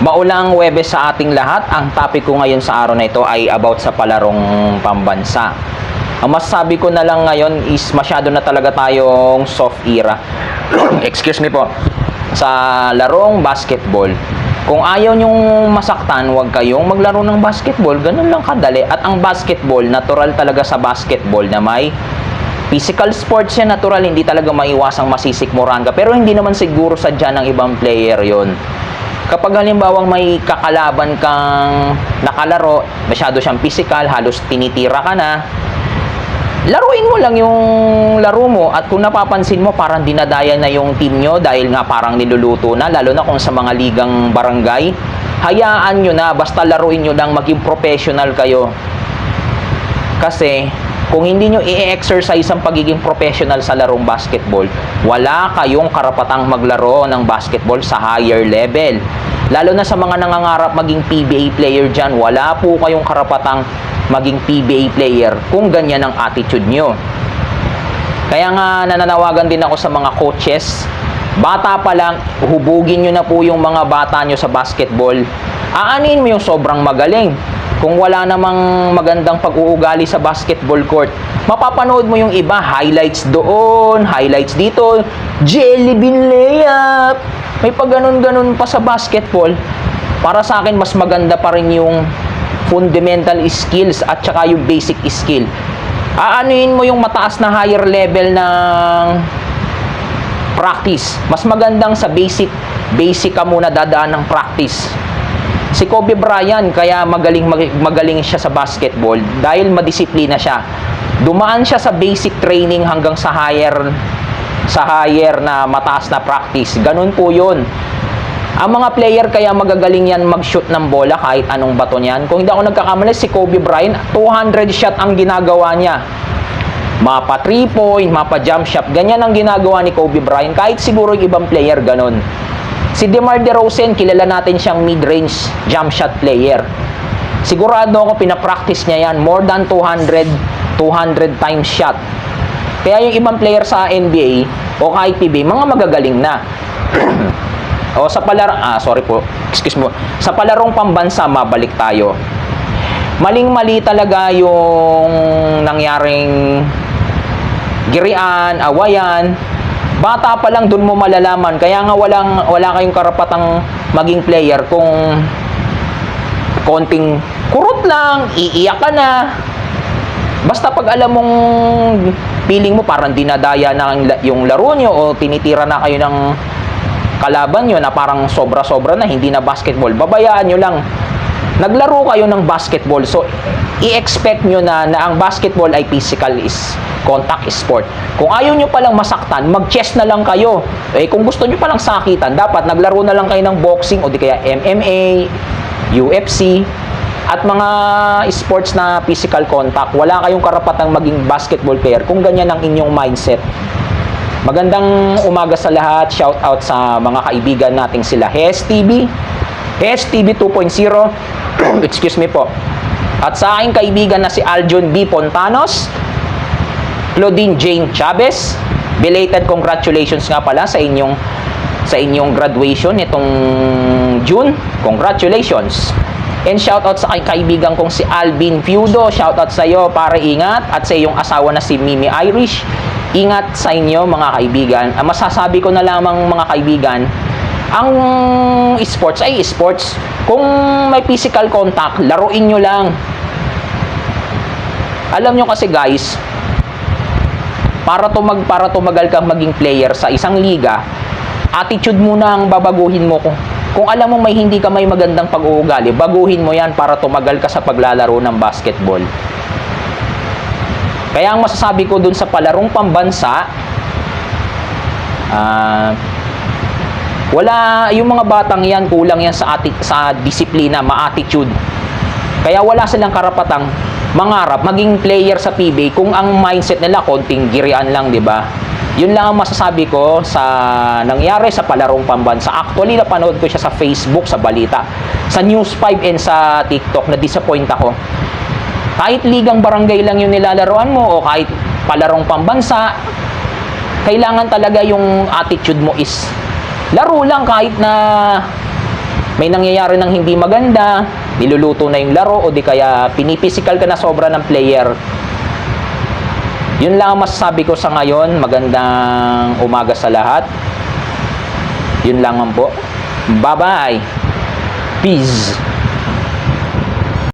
Maulang Huwebes sa ating lahat. Ang topic ko ngayon sa araw na ito ay about sa palarong pambansa. Ang masasabi ko na lang ngayon is masyado na talaga tayong soft era. Excuse me po. Sa larong basketball. Kung ayaw nyong masaktan, huwag kayong maglaro ng basketball. Ganun lang kadali. At ang basketball, natural talaga sa basketball na may physical sports yan, natural. Hindi talaga maiwasang masisikmuran ka. Pero hindi naman siguro sadya ng ibang player yon. Kapag halimbawang may kakalaban kang nakalaro, masyado siyang physical, halos tinitira ka na, laruin mo lang yung laro mo. At kung napapansin mo, parang dinadaya na yung team nyo dahil nga parang niluluto na, lalo na kung sa mga ligang barangay, hayaan nyo na, basta laruin nyo lang, maging professional kayo. Kasi kung hindi nyo i-exercise ang pagiging professional sa larong basketball, wala kayong karapatang maglaro ng basketball sa higher level. Lalo na sa mga nangangarap maging PBA player dyan, wala po kayong karapatang maging PBA player kung ganyan ang attitude nyo. Kaya nga nananawagan din ako sa mga coaches, bata pa lang, hubugin nyo na po yung mga bata nyo sa basketball. Aanin mo yung sobrang magaling. Kung wala namang magandang pag-uugali sa basketball court, mapapanood mo yung iba, highlights doon, highlights dito, jelly bean layup. May pag-ganon-ganon pa sa basketball. Para sa akin, mas maganda pa rin yung fundamental skills at saka yung basic skill. Aanuhin mo yung mataas na higher level ng practice. Mas magandang sa basic ka muna dadaan ng practice. Si Kobe Bryant, kaya magaling siya sa basketball dahil madisiplina siya. Dumaan siya sa basic training hanggang sa higher na mataas na practice. Ganun po yun. Ang mga player kaya magagaling yan mag-shoot ng bola kahit anong bato niyan. Kung hindi ako nagkakamali, si Kobe Bryant, 200 shot ang ginagawa niya. Mapa 3-point, mapa jump shot. Ganyan ang ginagawa ni Kobe Bryant. Kahit siguro yung ibang player, ganun. Si DeMar DeRozan, kilala natin siyang mid-range jump shot player. Sigurado ako pinapractice niya yan. More than 200 times shot. Kaya yung ibang player sa NBA o kahit PBA, mga magagaling na. O sa sa palarong pambansa, mabalik tayo. Maling-mali talaga yung nangyaring girian, awayan. Bata pa lang, dun mo malalaman. Kaya nga wala kayong karapatang maging player kung konting kurot lang, iiyak ka na. Basta pag alam mong feeling mo parang dinadaya na yung laro nyo o tinitira na kayo ng kalaban nyo na parang sobra-sobra na, hindi na basketball, babayaan nyo lang. Naglaro kayo ng basketball, so i-expect nyo na ang basketball ay physical contact sport. Kung ayaw nyo palang masaktan, mag-chess na lang kayo. Kung gusto nyo palang sakitan, dapat naglaro na lang kayo ng boxing o di kaya MMA, UFC, at mga sports na physical contact. Wala kayong karapatang maging basketball player kung ganyan ang inyong mindset. Magandang umaga sa lahat. Shout out sa mga kaibigan nating sila HSTV 2.0. Excuse me po. At sa aking kaibigan na si Aljon B. Pontanos, Claudine Jane Chavez, belated congratulations nga pala sa inyong graduation nitong June. Congratulations. And shoutout sa kaibigan kong si Alvin Fiudo. Shoutout sa iyo, pare, ingat. At sa iyong asawa na si Mimi Irish. Ingat sa inyo, mga kaibigan. Ang masasabi ko na lamang, mga kaibigan, ang sports ay sports. Kung may physical contact, laruin nyo lang. Alam nyo kasi guys, para tumagal kang maging player sa isang liga, attitude muna ang babaguhin mo. Kung alam mo may hindi ka may magandang pag-uugali, baguhin mo yan para tumagal ka sa paglalaro ng basketball. Kaya ang masasabi ko dun sa palarong pambansa, wala, yung mga batang yan, kulang yan sa disiplina, ma-attitude. Kaya wala silang karapatang mangarap maging player sa PBA kung ang mindset nila konting girian lang, di ba? Yun lang ang masasabi ko sa nangyari sa palarong pambansa. Actually, napanood ko siya sa Facebook, sa balita, sa News 5 and sa TikTok. Na-disappoint ako. Kahit ligang barangay lang yung nilalaroan mo o kahit palarong pambansa, kailangan talaga yung attitude mo is laro lang kahit na may nangyayari ng hindi maganda, niluluto na yung laro, o di kaya pinipisikal ka na sobra ng player. Yun lang ang masasabi ko sa ngayon. Magandang umaga sa lahat. Yun lang po. Bye-bye. Peace.